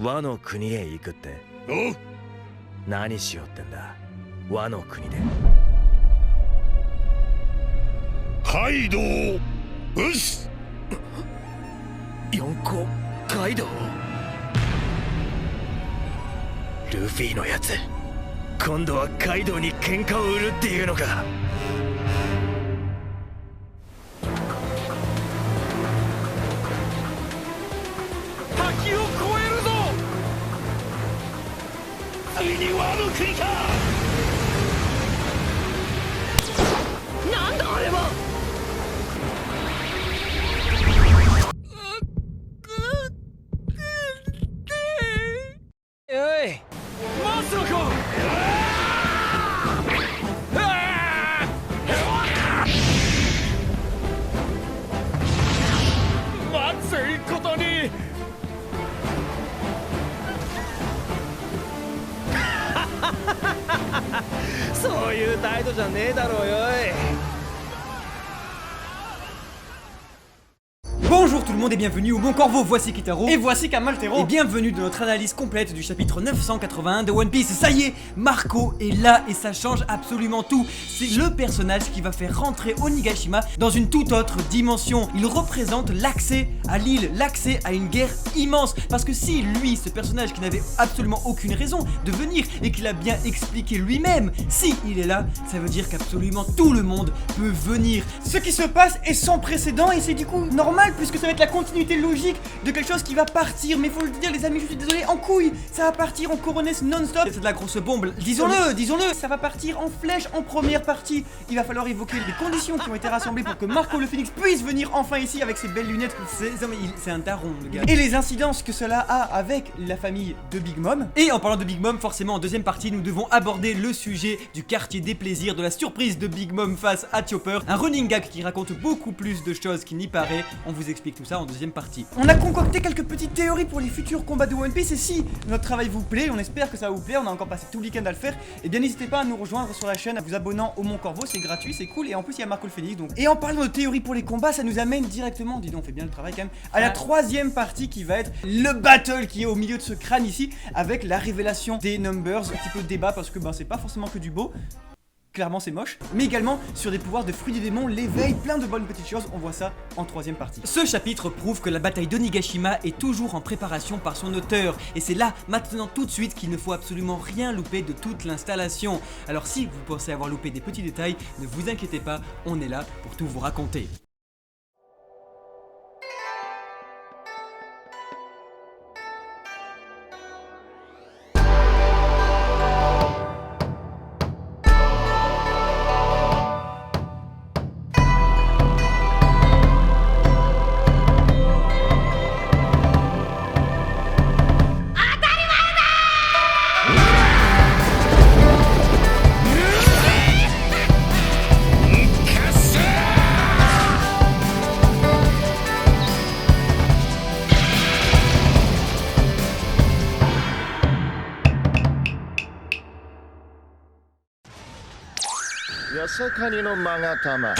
和の国へ行くって。おう。何しようってんだ、和の国で。カイドウうっす。四皇カイドウ。ルフィのやつ、今度はカイドウに喧嘩を売るっていうのか。滝を越えるぞ。ついに和の国か。なんだあれは。おい、まさか。まずいことに。そういう態度じゃねえだろうよ。Bonjour tout le monde et bienvenue au Bon Corvo, voici Kitaro et voici Kamaltero. Et bienvenue dans notre analyse complète du chapitre 981 de One Piece. Ça y est, Marco est là et ça change absolument tout. C'est le personnage qui va faire rentrer Onigashima dans une toute autre dimension. Il représente l'accès à l'île, l'accès à une guerre immense. Parce que si lui, ce personnage qui n'avait absolument aucune raison de venir et qu'il a bien expliqué lui-même, si il est là, ça veut dire qu'absolument tout le monde peut venir. Ce qui se passe est sans précédent et c'est du coup normal puisque ça va être la continuité logique de quelque chose qui va partir. Mais faut le dire les amis, je suis désolé, en couille. Ça va partir en coronesse non-stop. C'est de la grosse bombe, disons-le, ça va partir en flèche en première partie. Il va falloir évoquer les conditions qui ont été rassemblées pour que Marco le Phénix puisse venir enfin ici avec ses belles lunettes. C'est un daron le gars. Et les incidences que cela a avec la famille de Big Mom. Et en parlant de Big Mom, forcément en deuxième partie nous devons aborder le sujet du quartier des plaisirs, de la surprise de Big Mom face à Chopper. Un running gag qui raconte beaucoup plus de choses qu'il n'y paraît. On vous explique tout ça en deuxième partie. On a concocté quelques petites théories pour les futurs combats de One Piece et si notre travail vous plaît, on espère que ça va vous plaire, on a encore passé tout le week-end à le faire, et bien n'hésitez pas à nous rejoindre sur la chaîne en vous abonnant au Mon Corvo, c'est gratuit, c'est cool et en plus il y a Marco le Phénix donc. Et en parlant de théories pour les combats, ça nous amène directement, dis donc on fait bien le travail quand même, à la troisième partie qui va être le battle qui est au milieu de ce crâne ici, avec la révélation des numbers, un petit peu de débat parce que ben c'est pas forcément que du beau. Clairement c'est moche, mais également sur des pouvoirs de fruits des démons, l'éveil, plein de bonnes petites choses, on voit ça en troisième partie. Ce chapitre prouve que la bataille d'Onigashima est toujours en préparation par son auteur, et c'est là, maintenant tout de suite, qu'il ne faut absolument rien louper de toute l'installation. Alors si vous pensez avoir loupé des petits détails, ne vous inquiétez pas, on est là pour tout vous raconter.ヤサカニのマガタマ。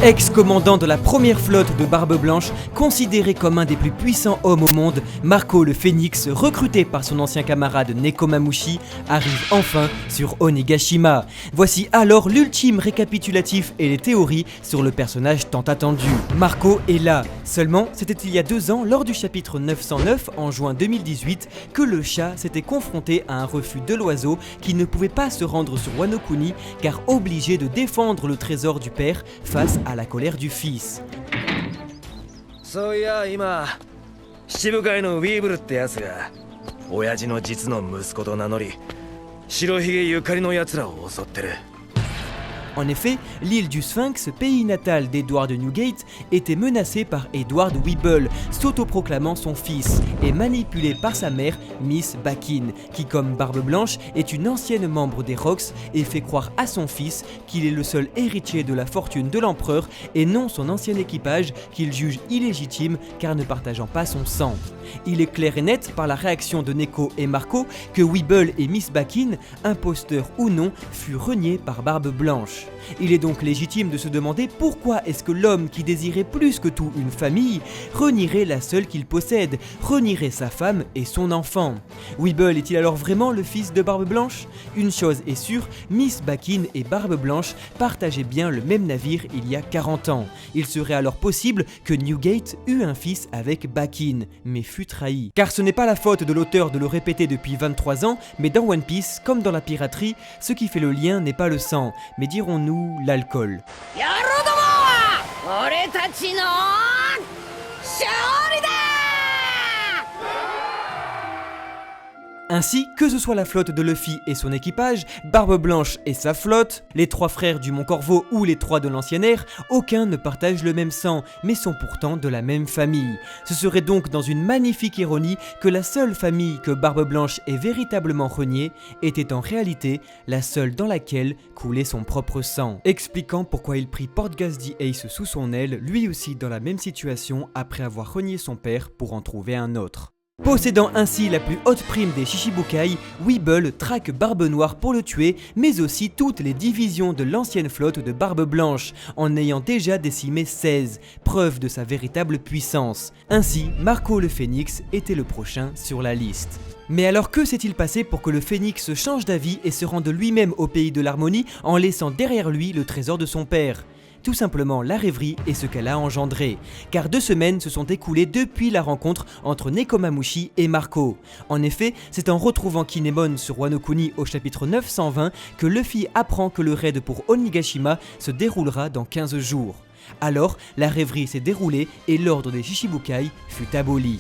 Ex-commandant de la première flotte de Barbe Blanche, considéré comme un des plus puissants hommes au monde, Marco le Phénix, recruté par son ancien camarade Nekomamushi, arrive enfin sur Onigashima. Voici alors l'ultime récapitulatif et les théories sur le personnage tant attendu. Marco est là. Seulement, c'était il y a 2 ans, lors du chapitre 909, en juin 2018, que le chat s'était confronté à un refus de l'oiseau qui ne pouvait pas se rendre sur Wano Kuni car obligé de défendre le trésor du père face à la colère du fils. そういや今七部会のウィーブルってやつが親父の実の息子と名乗り白ひげゆかりのやつらを襲ってる。En effet, l'île du Sphinx, pays natal d'Edward Newgate, était menacée par Edward Weeble, s'autoproclamant son fils, et manipulé par sa mère, Miss Bakin, qui comme Barbe Blanche est une ancienne membre des Rocks et fait croire à son fils qu'il est le seul héritier de la fortune de l'empereur et non son ancien équipage qu'il juge illégitime car ne partageant pas son sang. Il est clair et net par la réaction de Neko et Marco que Weeble et Miss Bakin, imposteurs ou non, furent reniés par Barbe Blanche. Il est donc légitime de se demander pourquoi est-ce que l'homme qui désirait plus que tout une famille renierait la seule qu'il possède, renierait sa femme et son enfant. Weeble est-il alors vraiment le fils de Barbe Blanche? Une chose est sûre, Miss Bakin et Barbe Blanche partageaient bien le même navire il y a 40 ans. Il serait alors possible que Newgate eut un fils avec Bakin, mais fut trahi. Car ce n'est pas la faute de l'auteur de le répéter depuis 23 ans, mais dans One Piece, comme dans la piraterie, ce qui fait le lien n'est pas le sang, mais dirons-nous l'alcool. Ainsi, que ce soit la flotte de Luffy et son équipage, Barbe Blanche et sa flotte, les 3 frères du Mont Corvo ou les 3 de l'ancienne ère, aucun ne partage le même sang, mais sont pourtant de la même famille. Ce serait donc dans une magnifique ironie que la seule famille que Barbe Blanche ait véritablement reniée était en réalité la seule dans laquelle coulait son propre sang. Expliquant pourquoi il prit Portgas the Ace sous son aile, lui aussi dans la même situation après avoir renié son père pour en trouver un autre. Possédant ainsi la plus haute prime des Shichibukai, Weeble traque Barbe Noire pour le tuer, mais aussi toutes les divisions de l'ancienne flotte de Barbe Blanche, en ayant déjà décimé 16, preuve de sa véritable puissance. Ainsi, Marco le Phénix était le prochain sur la liste. Mais alors que s'est-il passé pour que le Phénix change d'avis et se rende lui-même au pays de l'harmonie en laissant derrière lui le trésor de son père ? Tout simplement la rêverie et ce qu'elle a engendré, car 2 semaines se sont écoulées depuis la rencontre entre Nekomamushi et Marco. En effet, c'est en retrouvant Kinemon sur Wano Kuni au chapitre 920 que Luffy apprend que le raid pour Onigashima se déroulera dans 15 jours. Alors, la rêverie s'est déroulée et l'ordre des Shichibukai fut aboli.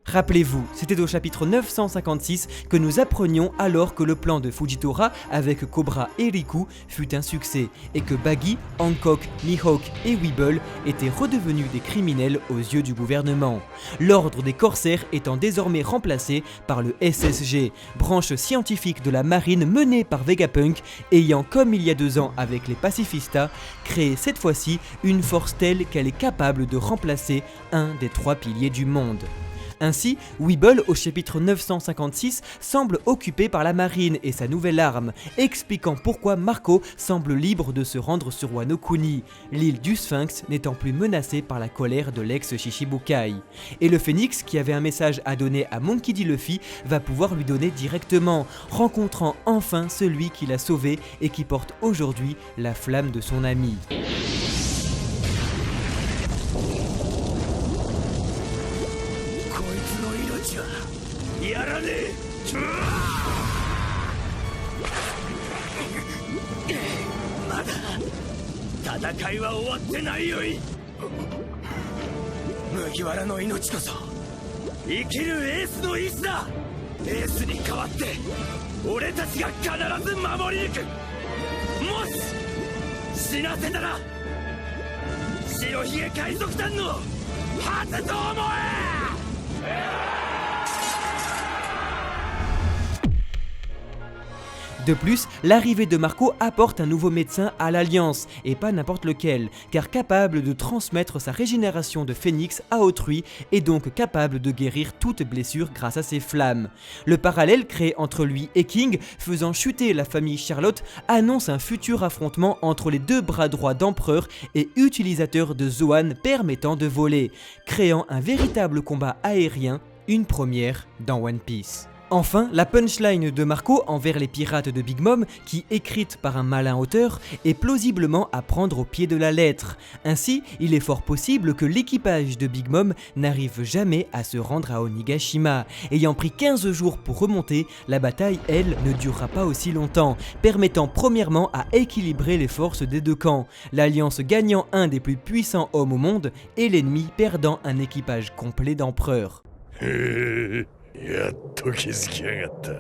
Rappelez-vous, c'était au chapitre 956 que nous apprenions alors que le plan de Fujitora avec Cobra et Riku fut un succès et que Baggy, Hancock, Mihawk et Weeble étaient redevenus des criminels aux yeux du gouvernement. L'ordre des corsaires étant désormais remplacé par le SSG, branche scientifique de la marine menée par Vegapunk, ayant comme il y a 2 ans avec les pacifistas, créé cette fois-ci une force telle qu'elle est capable de remplacer un des 3 piliers du monde. Ainsi, Weeble, au chapitre 956, semble occupé par la marine et sa nouvelle arme, expliquant pourquoi Marco semble libre de se rendre sur Wano Kuni, l'île du Sphinx n'étant plus menacée par la colère de l'ex-Shichibukai. Et le Phénix, qui avait un message à donner à Monkey D. Luffy, va pouvoir lui donner directement, rencontrant enfin celui qui l'a sauvé et qui porte aujourd'hui la flamme de son ami. De plus, l'arrivée de Marco apporte un nouveau médecin à l'Alliance, et pas n'importe lequel, car capable de transmettre sa régénération de phénix à autrui, et donc capable de guérir toute blessure grâce à ses flammes. Le parallèle créé entre lui et King, faisant chuter la famille Charlotte, annonce un futur affrontement entre les 2 bras droits d'empereur et utilisateurs de Zoan permettant de voler, créant un véritable combat aérien, une première dans One Piece. Enfin, la punchline de Marco envers les pirates de Big Mom, qui écrite par un malin auteur, est plausiblement à prendre au pied de la lettre. Ainsi, il est fort possible que l'équipage de Big Mom n'arrive jamais à se rendre à Onigashima. Ayant pris 15 jours pour remonter, la bataille, elle, ne durera pas aussi longtemps, permettant premièrement à équilibrer les forces des deux camps, l'Alliance gagnant un des plus puissants hommes au monde et l'ennemi perdant un équipage complet d'empereurs. やっと気づきやがった。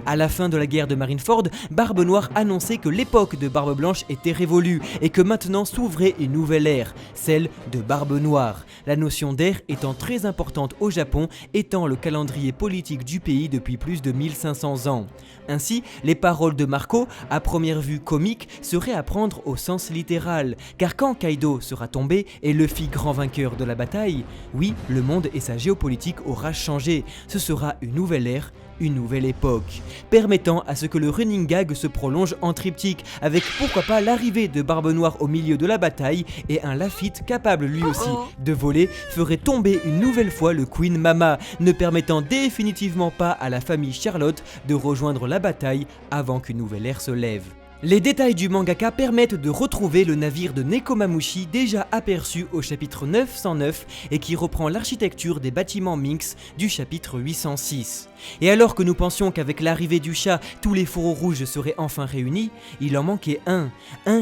À la fin de la guerre de Marineford, Barbe Noire annonçait que l'époque de Barbe Blanche était révolue et que maintenant s'ouvrait une nouvelle ère, celle de Barbe Noire. La notion d'ère étant très importante au Japon, étant le calendrier politique du pays depuis plus de 1500 ans. Ainsi, les paroles de Marco, à première vue comiques, seraient à prendre au sens littéral, car quand Kaido sera tombé et Luffy grand vainqueur de la bataille, oui, le monde et sa géopolitique aura changé, ce sera une nouvelle ère, une nouvelle époque, permettant à ce que le running gag se prolonge en triptyque, avec pourquoi pas l'arrivée de Barbe Noire au milieu de la bataille et un Lafitte capable lui aussi de voler ferait tomber une nouvelle fois le Queen Mama, ne permettant définitivement pas à la famille Charlotte de rejoindre la bataille avant qu'une nouvelle ère se lève. Les détails du mangaka permettent de retrouver le navire de Nekomamushi déjà aperçu au chapitre 909 et qui reprend l'architecture des bâtiments Minx du chapitre 806. Et alors que nous pensions qu'avec l'arrivée du chat, tous les fourreaux rouges seraient enfin réunis, il en manquait un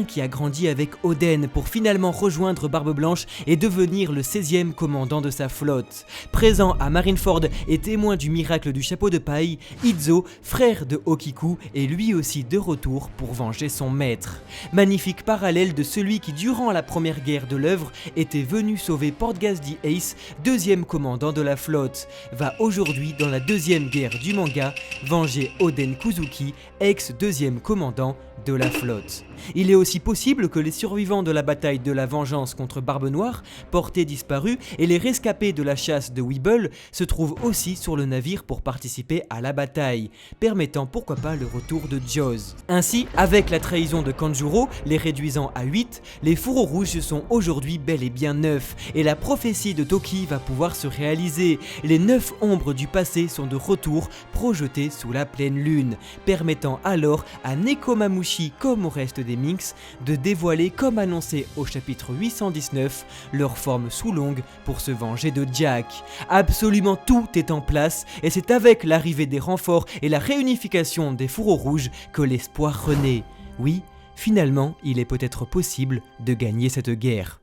qui a grandi avec Oden pour finalement rejoindre Barbe Blanche et devenir le 16e commandant de sa flotte. Présent à Marineford et témoin du miracle du chapeau de paille, Izo, frère de Okiku, est lui aussi de retour pour venger son maître. Magnifique parallèle de celui qui durant la première guerre de l'œuvre était venu sauver Portgas the Ace, 2e commandant de la flotte, va aujourd'hui dans la 2e guerre du manga venger Oden Kuzuki, ex-2e commandant de la flotte. Il est aussi possible que les survivants de la bataille de la vengeance contre Barbe Noire, portés disparus, et les rescapés de la chasse de Weeble se trouvent aussi sur le navire pour participer à la bataille, permettant pourquoi pas le retour de Jaws. Ainsi, avec la trahison de Kanjuro, les réduisant à 8, les fourreaux rouges sont aujourd'hui bel et bien 9, et la prophétie de Toki va pouvoir se réaliser. Les 9 ombres du passé sont de retour, projetées sous la pleine lune, permettant alors à Nekomamushi comme au reste des Minx de dévoiler comme annoncé au chapitre 819 leur forme sous longue pour se venger de Jack. Absolument tout est en place et c'est avec l'arrivée des renforts et la réunification des fourreaux rouges que l'espoir renaît. Oui, finalement, il est peut-être possible de gagner cette guerre.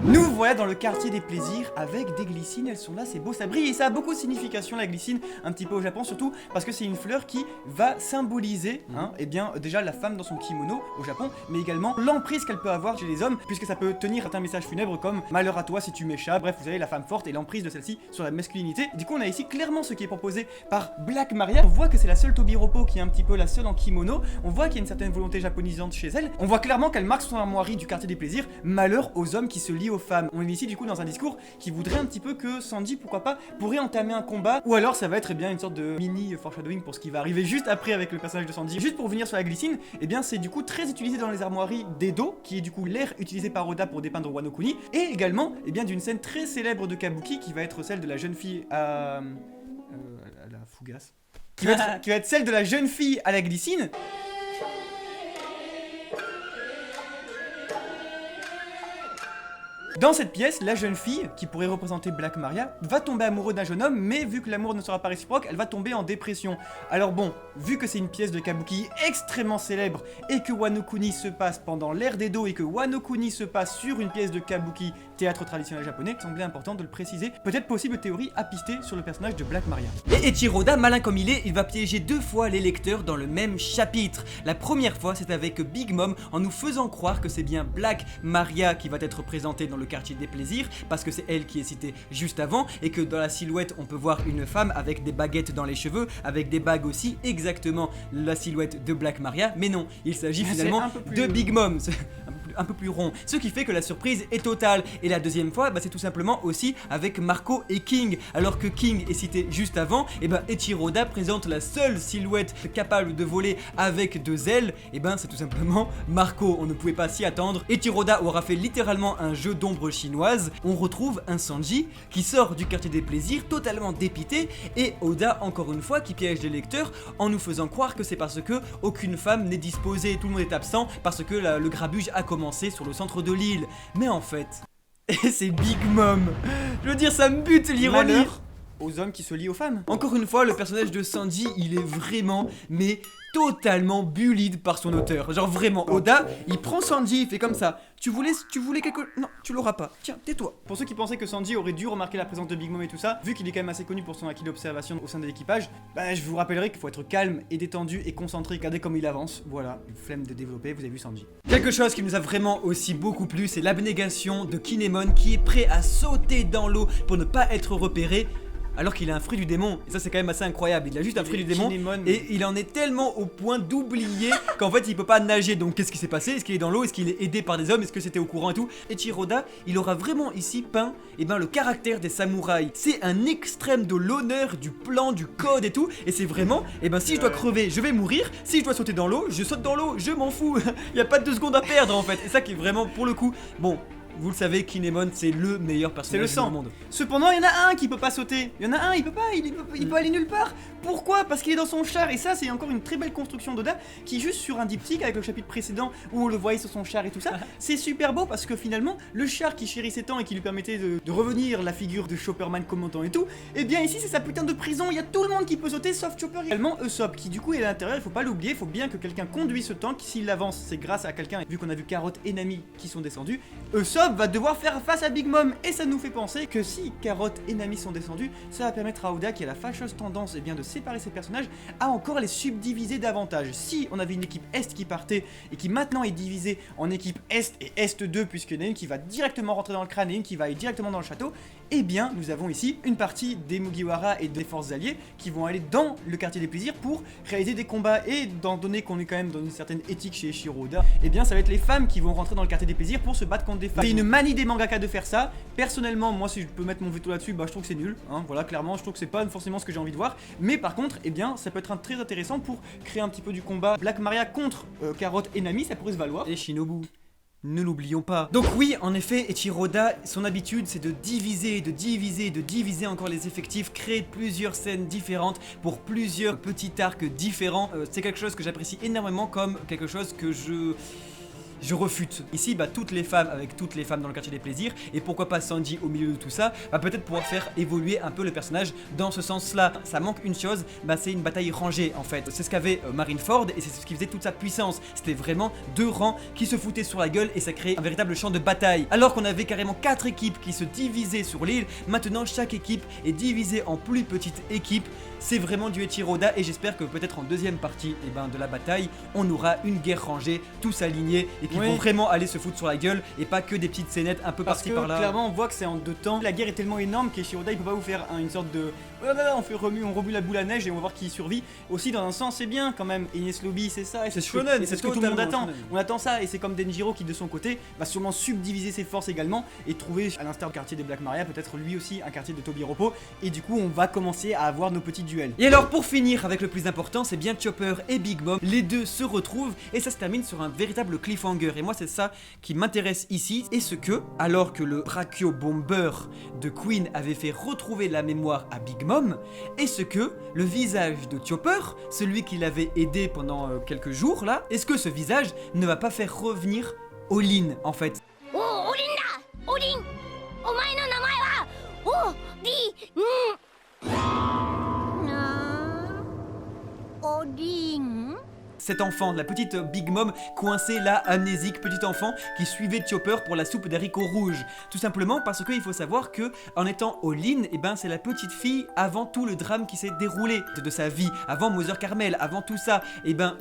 Nous voilà dans le quartier des plaisirs avec des glycines, elles sont là, c'est beau, ça brille et ça a beaucoup de signification la glycine, un petit peu au Japon surtout parce que c'est une fleur qui va symboliser eh bien, déjà la femme dans son kimono au Japon, mais également l'emprise qu'elle peut avoir chez les hommes puisque ça peut tenir certains messages funèbres comme malheur à toi si tu m'échappes, bref vous savez la femme forte et l'emprise de celle-ci sur la masculinité. Du coup on a ici clairement ce qui est proposé par Black Maria, on voit que c'est la seule Tobiropo qui est un petit peu la seule en kimono, on voit qu'il y a une certaine volonté japonisante chez elle, on voit clairement qu'elle marque son armoirie du quartier des plaisirs, malheur aux hommes qui se lient aux femmes. On est ici du coup dans un discours qui voudrait un petit peu que Sanji, pourquoi pas, pourrait entamer un combat, ou alors ça va être bien une sorte de mini foreshadowing pour ce qui va arriver juste après avec le personnage de Sanji. Juste pour venir sur la glycine, eh bien c'est du coup très utilisé dans les armoiries d'Edo, qui est du coup l'air utilisé par Oda pour dépeindre Wano Kuni, et également eh bien d'une scène très célèbre de Kabuki qui va être celle de la jeune fille à la fougasse, qui va être celle de la jeune fille à la glycine. Dans cette pièce, la jeune fille, qui pourrait représenter Black Maria, va tomber amoureuse d'un jeune homme, mais vu que l'amour ne sera pas réciproque, elle va tomber en dépression. Alors bon, vu que c'est une pièce de Kabuki extrêmement célèbre, et que Wano Kuni se passe pendant l'ère d'Edo, et que Wano Kuni se passe sur une pièce de Kabuki, théâtre traditionnel japonais, il semblait important de le préciser. Peut-être possible théorie à pister sur le personnage de Black Maria. Et Eiichiro-Oda, malin comme il est, il va piéger 2 fois les lecteurs dans le même chapitre. La première fois, c'est avec Big Mom, en nous faisant croire que c'est bien Black Maria qui va être présentée dans le quartier des plaisirs, parce que c'est elle qui est citée juste avant, et que dans la silhouette on peut voir une femme avec des baguettes dans les cheveux, avec des bagues aussi, exactement la silhouette de Black Maria, mais non, il s'agit finalement de Big Mom. un peu plus rond, ce qui fait que la surprise est totale. Et la deuxième fois, bah, c'est tout simplement aussi avec Marco et King, alors que King est cité juste avant, et ben Eiichiro Oda présente la seule silhouette capable de voler avec 2 ailes, et ben c'est tout simplement Marco. On ne pouvait pas s'y attendre. Eiichiro Oda aura fait littéralement un jeu d'ombre chinoise. On retrouve un Sanji qui sort du quartier des plaisirs totalement dépité, et Oda encore une fois qui piège les lecteurs en nous faisant croire que c'est parce que aucune femme n'est disposée, tout le monde est absent parce que le grabuge a commencé sur le centre de l'île. Mais en fait, c'est Big Mom. Je veux dire, ça me bute l'ironie. Malheur aux hommes qui se lient aux femmes. Encore une fois, le personnage de Sanji, il est vraiment, mais totalement bullied par son auteur. Genre vraiment, Oda, il prend Sanji, il fait comme ça. Tu voulais quelque... Non, tu l'auras pas. Tiens, tais-toi. Pour ceux qui pensaient que Sanji aurait dû remarquer la présence de Big Mom et tout ça, vu qu'il est quand même assez connu pour son acquis d'observation au sein de l'équipage, bah je vous rappellerai qu'il faut être calme et détendu et concentré, regardez comme il avance. Voilà, une flemme de développer, vous avez vu Sanji. Quelque chose qui nous a vraiment aussi beaucoup plu, c'est l'abnégation de Kinemon qui est prêt à sauter dans l'eau pour ne pas être repéré. Alors qu'il a un fruit du démon, et ça c'est quand même assez incroyable, il a juste un fruit du démon, et il en est tellement au point d'oublier qu'en fait il peut pas nager. Donc qu'est-ce qui s'est passé? Est-ce qu'il est dans l'eau? Est-ce qu'il est aidé par des hommes? Est-ce que c'était au courant et tout? Eiichiro Oda, il aura vraiment ici peint le caractère des samouraïs. C'est un extrême de l'honneur, du plan, du code et tout, et c'est vraiment, si je dois crever, je vais mourir, si je dois sauter dans l'eau, je saute dans l'eau, je m'en fous. Il y a pas de 2 secondes à perdre en fait, et ça qui est vraiment pour le coup, bon... Vous le savez, Kinemon c'est le meilleur personnage du monde. Cependant, il y en a un qui peut pas sauter. Il y en a un, il peut pas, il peut aller nulle part. Pourquoi? Parce qu'il est dans son char. Et ça, c'est encore une très belle construction d'Oda qui, juste sur un diptyque avec le chapitre précédent où on le voyait sur son char et tout ça, c'est super beau parce que finalement, le char qui chérissait tant et qui lui permettait de revenir la figure de Chopperman commentant et tout, et bien ici, c'est sa putain de prison. Il y a tout le monde qui peut sauter sauf Chopper. Également, Usopp qui, du coup, est à l'intérieur. Il faut pas l'oublier. Il faut bien que quelqu'un conduise ce tank. S'il avance, c'est grâce à quelqu'un. Vu qu'on a vu Carotte et Nami qui sont descendus, Usopp va devoir faire face à Big Mom, et ça nous fait penser que si Carotte et Nami sont descendus, ça va permettre à Oda, qui a la fâcheuse tendance de séparer ses personnages, à encore les subdiviser davantage. Si on avait une équipe Est qui partait et qui maintenant est divisée en équipe Est et Est 2, puisqu'il y en a une qui va directement rentrer dans le crâne et une qui va aller directement dans le château, eh bien nous avons ici une partie des Mugiwara et des forces alliées qui vont aller dans le quartier des plaisirs pour réaliser des combats, et étant donné qu'on est quand même dans une certaine éthique chez Eiichiro Oda, eh bien ça va être les femmes qui vont rentrer dans le quartier des plaisirs pour se battre contre des femmes. C'est une manie des mangaka de faire ça. Personnellement, moi si je peux mettre mon veto là-dessus, bah je trouve que c'est nul, hein, voilà, clairement je trouve que c'est pas forcément ce que j'ai envie de voir, mais par contre, eh bien ça peut être très intéressant pour créer un petit peu du combat Black Maria contre Carotte et Nami, ça pourrait se valoir. Et Shinobu, ne l'oublions pas. Donc oui, en effet, Eiichiro Oda, son habitude c'est de diviser encore les effectifs, créer plusieurs scènes différentes pour plusieurs petits arcs différents. C'est quelque chose que j'apprécie énormément, comme quelque chose que je refute. Ici, toutes les femmes avec toutes les femmes dans le quartier des plaisirs, et pourquoi pas Sanji au milieu de tout ça, peut-être pouvoir faire évoluer un peu le personnage dans ce sens-là. Ça manque une chose, c'est une bataille rangée en fait. C'est ce qu'avait Marineford, et c'est ce qui faisait toute sa puissance. C'était vraiment 2 rangs qui se foutaient sur la gueule, et ça créait un véritable champ de bataille. Alors qu'on avait carrément 4 équipes qui se divisaient sur l'île, maintenant chaque équipe est divisée en plus petites équipes. C'est vraiment du Eiichiro Oda, et j'espère que peut-être en deuxième partie de la bataille, on aura une guerre rangée, tous alignés, et qui vont vraiment aller se foutre sur la gueule, et pas que des petites scénettes un peu par-ci par-là. Clairement, on voit que c'est en 2 temps. La guerre est tellement énorme qu'Eiichiro Oda il peut pas vous faire une sorte de on remue la boule à neige et on va voir qui survit. Aussi, dans un sens, c'est bien quand même. Enies Lobby, c'est ça, et c'est shonen, et c'est ce que tout le monde attend. On attend ça, et c'est comme Denjiro qui, de son côté, va sûrement subdiviser ses forces également et trouver, à l'instar du quartier des Black Maria, peut-être lui aussi un quartier de Tobiropo. Et du coup, on va commencer à avoir nos petits duels. Et alors, pour finir avec le plus important, c'est bien Chopper et Big Mom. Les deux se retrouvent et ça se termine sur un véritable cliffhanger. Et moi, c'est ça qui m'intéresse ici. Et ce que, alors que le Brachio Bomber de Queen avait fait retrouver la mémoire à Big Mom, est ce que le visage de Chopper, celui qui l'avait aidé pendant quelques jours là, est-ce que ce visage ne va pas faire revenir Olin en fait? Oh, Olin da! Olin! Omae no namae wa Odin? Cet enfant, la petite Big Mom coincée là, amnésique, petit enfant qui suivait Chopper pour la soupe d'haricots rouges. Tout simplement parce qu'il faut savoir que en étant Olin, c'est la petite fille avant tout le drame qui s'est déroulé de sa vie, avant Mother Carmel, avant tout ça.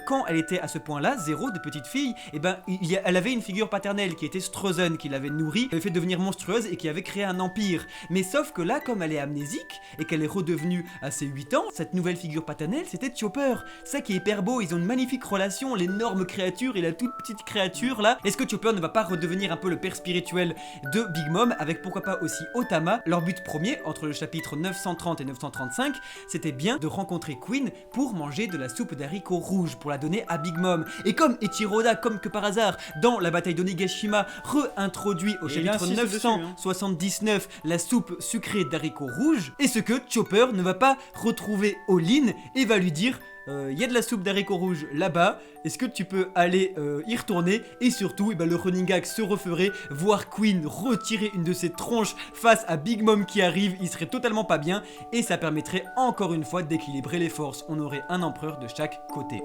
Quand elle était à ce point-là, zéro de petite fille, elle avait une figure paternelle qui était Strozen, qui l'avait nourrie, qui l'avait fait devenir monstrueuse et qui avait créé un empire. Mais sauf que là, comme elle est amnésique et qu'elle est redevenue à ses 8 ans, cette nouvelle figure paternelle, c'était Chopper. Ça qui est hyper beau, ils ont une magnifique magnifique relation, l'énorme créature et la toute petite créature là. Est-ce que Chopper ne va pas redevenir un peu le père spirituel de Big Mom, avec pourquoi pas aussi Otama? Leur but premier, entre le chapitre 930 et 935, c'était bien de rencontrer Queen pour manger de la soupe d'haricots rouges, pour la donner à Big Mom. Et comme Eiichiro Oda, comme que par hasard, dans la bataille d'Onigashima, réintroduit au chapitre 979 la soupe sucrée d'haricots rouges, et ce que Chopper ne va pas retrouver Olin et va lui dire: il y a de la soupe d'haricots rouges là-bas, est-ce que tu peux aller y retourner? Et surtout, le running gag se referait, voir Queen retirer une de ses tronches face à Big Mom qui arrive, il serait totalement pas bien, et ça permettrait encore une fois d'équilibrer les forces, on aurait un empereur de chaque côté.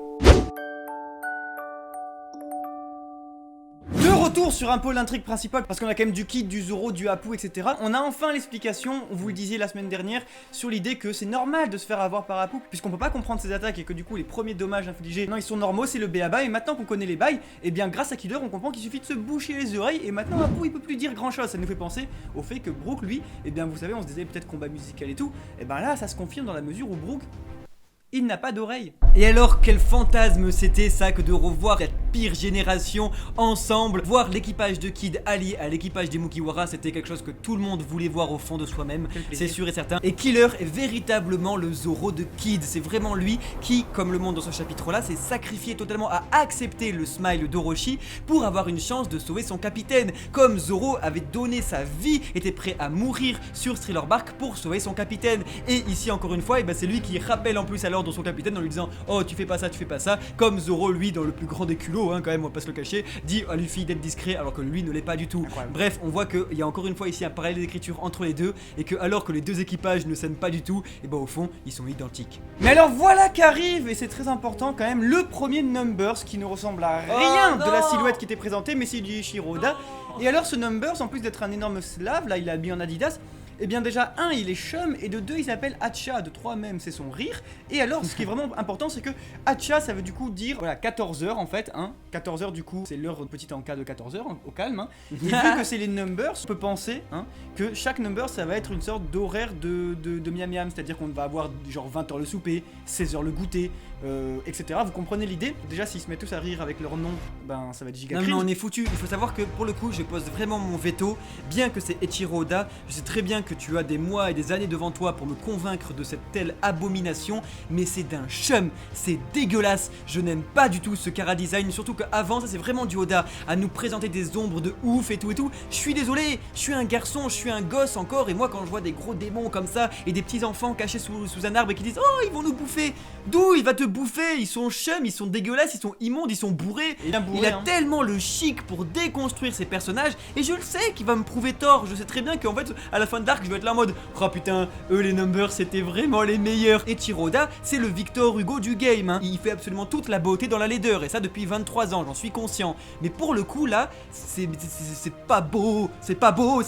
De retour sur un peu l'intrigue principale, parce qu'on a quand même du Kid, du Zoro, du Apu, etc. On a enfin l'explication, on vous le disait la semaine dernière, sur l'idée que c'est normal de se faire avoir par Apu, puisqu'on peut pas comprendre ses attaques et que du coup les premiers dommages infligés, non, ils sont normaux, c'est le B.A.B.A. Et maintenant qu'on connaît les bails, et bien grâce à Killer on comprend qu'il suffit de se boucher les oreilles, et maintenant Apu il peut plus dire grand chose. Ça nous fait penser au fait que Brook, lui, et bien vous savez, on se disait peut-être combat musical et tout, et ben là ça se confirme dans la mesure où Brook, il n'a pas d'oreille. Et alors, quel fantasme c'était ça que de revoir la pire génération ensemble. Voir l'équipage de Kid allié à l'équipage des Mugiwara, c'était quelque chose que tout le monde voulait voir au fond de soi-même, c'est sûr et certain. Et Killer est véritablement le Zoro de Kid. C'est vraiment lui qui, comme le montre dans ce chapitre-là, s'est sacrifié totalement à accepter le smile d'Orochi pour avoir une chance de sauver son capitaine. Comme Zoro avait donné sa vie, était prêt à mourir sur Thriller Bark pour sauver son capitaine. Et ici, encore une fois, c'est lui qui rappelle en plus alors dans son capitaine en lui disant: oh, tu fais pas ça, comme Zoro, lui, dans le plus grand des culots, quand même, on va pas se le cacher, dit à Luffy d'être discret alors que lui ne l'est pas du tout. Incroyable. Bref, on voit qu'il y a encore une fois ici un parallèle d'écriture entre les deux, et que alors que les deux équipages ne s'aiment pas du tout, et au fond, ils sont identiques. Mais alors voilà qu'arrive, et c'est très important quand même, le premier Numbers qui ne ressemble à rien de la silhouette qui était présentée, mais c'est du Eiichiro Oda. Et alors ce Numbers, en plus d'être un énorme slave, là il est habillé en Adidas, et bien déjà, 1, il est chum, et de 2, il s'appelle Hacha, de 3 même, c'est son rire. Et alors, ce qui est vraiment important, c'est que Hacha, ça veut du coup dire, voilà, 14h en fait, 14h du coup, c'est l'heure petite en cas de 14h, au calme, Et vu que c'est les numbers, on peut penser, que chaque number, ça va être une sorte d'horaire de miam miam, c'est-à-dire qu'on va avoir genre 20h le souper, 16h le goûter, etc. Vous comprenez l'idée? Déjà, s'ils se mettent tous à rire avec leur nom, ben ça va être giga cringe. Non, mais on est foutu. Il faut savoir que pour le coup, je pose vraiment mon veto. Bien que c'est Eiichiro Oda, je sais très bien que tu as des mois et des années devant toi pour me convaincre de cette telle abomination, mais c'est d'un chum, c'est dégueulasse. Je n'aime pas du tout ce chara design, surtout qu'avant, ça c'est vraiment du Oda, à nous présenter des ombres de ouf et tout. Je suis désolé, je suis un garçon, je suis un gosse encore, et moi quand je vois des gros démons comme ça et des petits enfants cachés sous un arbre et qui disent: oh, ils vont nous bouffer. D'où il va te bouffer? Ils sont chum, ils sont dégueulasses, ils sont immondes, ils sont bourrés. Il a tellement le chic pour déconstruire ses personnages, et je le sais qu'il va me prouver tort. Je sais très bien qu'en fait à la fin de l'arc je vais être là en mode: oh putain, eux les numbers c'était vraiment les meilleurs. Et Eiichiro Oda, c'est le Victor Hugo du game, Il fait absolument toute la beauté dans la laideur, et ça depuis 23 ans, j'en suis conscient. Mais pour le coup là, c'est pas beau, c'est pas beau,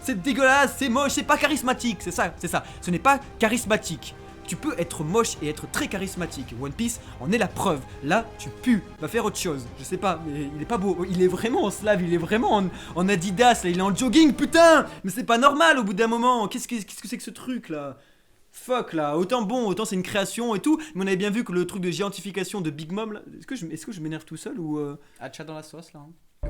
c'est dégueulasse, c'est moche, c'est pas charismatique, c'est ça, ce n'est pas charismatique. Tu peux être moche et être très charismatique. One Piece en est la preuve. Là, tu pues. Va faire autre chose. Je sais pas, mais il est pas beau. Il est vraiment en slave, il est vraiment en Adidas, là, il est en jogging, putain. Mais c'est pas normal au bout d'un moment. Qu'est-ce que c'est que ce truc là? Fuck là, autant c'est une création et tout, mais on avait bien vu que le truc de géantification de Big Mom là, est-ce que je m'énerve tout seul ou Hacha dans la sauce là?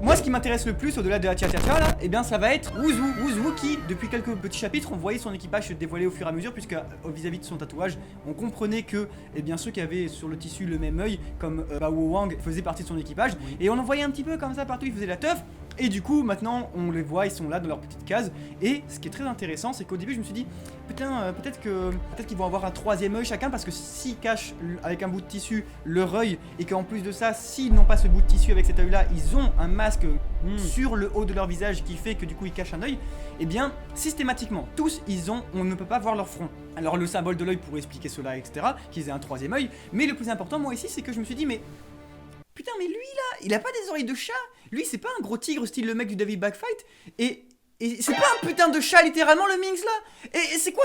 Moi, ce qui m'intéresse le plus, au-delà de Hacha là, et bien ça va être Wuzu qui, depuis quelques petits chapitres, on voyait son équipage se dévoiler au fur et à mesure, puisque vis-à-vis de son tatouage, on comprenait que, ceux qui avaient sur le tissu le même œil, comme Bao Wang, faisaient partie de son équipage, et on en voyait un petit peu comme ça partout, ils faisaient la teuf. Et du coup, maintenant, on les voit, ils sont là dans leur petite case. Et ce qui est très intéressant, c'est qu'au début, je me suis dit, putain, peut-être qu'ils vont avoir un troisième œil chacun, parce que s'ils cachent avec un bout de tissu leur œil, et qu'en plus de ça, s'ils n'ont pas ce bout de tissu avec cet œil-là, ils ont un masque sur le haut de leur visage qui fait que du coup, ils cachent un œil. Et bien, systématiquement, tous, on ne peut pas voir leur front. Alors, le symbole de l'œil pourrait expliquer cela, etc., qu'ils aient un troisième œil. Mais le plus important, moi ici, c'est que je me suis dit, mais putain, mais lui là, il a pas des oreilles de chat. Lui, c'est pas un gros tigre style le mec du David Backfight. Et Et c'est pas un putain de chat littéralement le Minx là? Et c'est quoi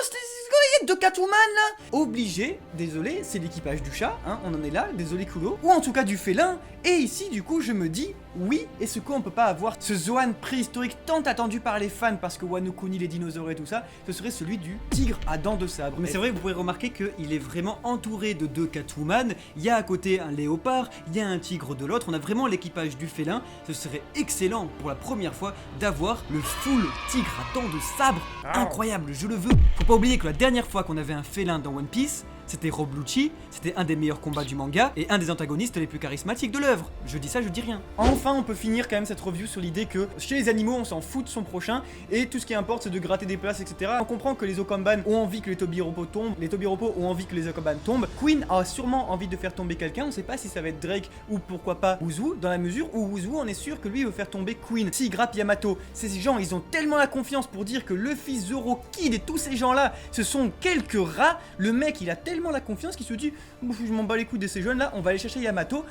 de Catwoman là? Obligé, désolé, c'est l'équipage du chat, hein, on en est là, désolé Kulo. Ou en tout cas du félin. Et ici du coup je me dis, oui, est-ce qu'on peut pas avoir ce Zoan préhistorique tant attendu par les fans parce que Wano Kuni, les dinosaures et tout ça, ce serait celui du tigre à dents de sabre. Mais c'est vrai que vous pouvez remarquer qu'il est vraiment entouré de 2 Catwoman, il y a à côté un léopard, il y a un tigre de l'autre, on a vraiment l'équipage du félin. Ce serait excellent pour la première fois d'avoir le full tigre à dents de sabre. Incroyable, je le veux. Faut pas oublier que la dernière fois qu'on avait un félin dans One Piece, c'était Rob Lucci, c'était un des meilleurs combats du manga et un des antagonistes les plus charismatiques de l'œuvre. Je dis ça, je dis rien. Enfin, on peut finir quand même cette review sur l'idée que chez les animaux, on s'en fout de son prochain et tout ce qui importe, c'est de gratter des places, etc. On comprend que les Okamban ont envie que les Tobiropo tombent, les Tobiropo ont envie que les Okamban tombent. Queen a sûrement envie de faire tomber quelqu'un, on sait pas si ça va être Drake ou pourquoi pas Uzu, dans la mesure où Uzu, on est sûr que lui veut faire tomber Queen. Si grappe Yamato, ces gens, ils ont tellement la confiance pour dire que Luffy, Zoro, Kid et tous ces gens-là, ce sont quelques rats. Le mec, il a tellement la confiance qu'il se dit je m'en bats les couilles de ces jeunes là, on va aller chercher Yamato.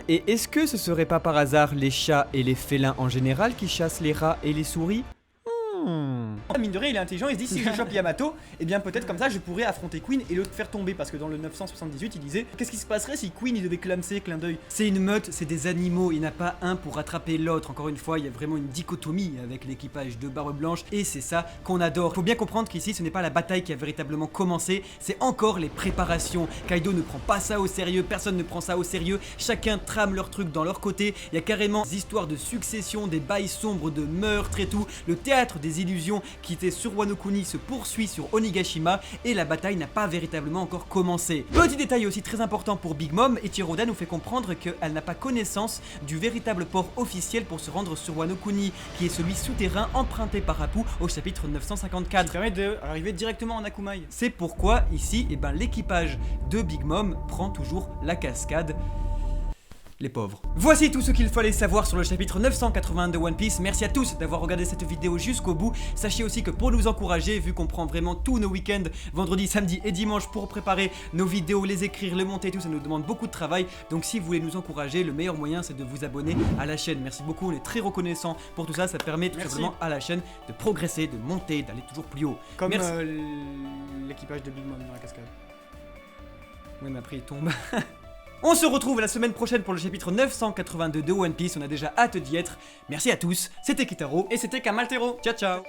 Et est-ce que ce serait pas par hasard les chats et les félins en général qui chassent les rats et les souris? Mine de rien, il est intelligent, il se dit si je chope Yamato, et bien peut-être comme ça je pourrais affronter Queen et le faire tomber. Parce que dans le 978, il disait qu'est-ce qui se passerait si Queen il devait clamser, clin d'œil. C'est une meute, c'est des animaux, il n'y en a pas un pour rattraper l'autre. Encore une fois, il y a vraiment une dichotomie avec l'équipage de Barbe Blanche et c'est ça qu'on adore. Faut bien comprendre qu'ici ce n'est pas la bataille qui a véritablement commencé, c'est encore les préparations. Kaido ne prend pas ça au sérieux, personne ne prend ça au sérieux, chacun trame leur truc dans leur côté. Il y a carrément des histoires de succession, des bails sombres, de meurtres et tout. Le théâtre des illusions qui était sur Wano Kuni se poursuit sur Onigashima et la bataille n'a pas véritablement encore commencé. Petit détail aussi très important pour Big Mom, Eiichiro Oda nous fait comprendre qu'elle n'a pas connaissance du véritable port officiel pour se rendre sur Wano Kuni, qui est celui souterrain emprunté par Apu au chapitre 954. Ça permet d'arriver directement en Akumai. C'est pourquoi ici, l'équipage de Big Mom prend toujours la cascade. Les pauvres. Voici tout ce qu'il fallait savoir sur le chapitre 981 de One Piece. Merci à tous d'avoir regardé cette vidéo jusqu'au bout. Sachez aussi que pour nous encourager, vu qu'on prend vraiment tous nos week-ends, vendredi, samedi et dimanche pour préparer nos vidéos, les écrire, les monter, tout ça nous demande beaucoup de travail. Donc si vous voulez nous encourager, le meilleur moyen c'est de vous abonner à la chaîne. Merci beaucoup, on est très reconnaissant pour tout ça. Ça permet tout simplement à la chaîne de progresser, de monter, d'aller toujours plus haut. Comme l'équipage de Big Mom dans la cascade. Oui mais après il tombe. On se retrouve la semaine prochaine pour le chapitre 982 de One Piece, on a déjà hâte d'y être. Merci à tous, c'était Kitaro et c'était Kamaltero. Ciao ciao.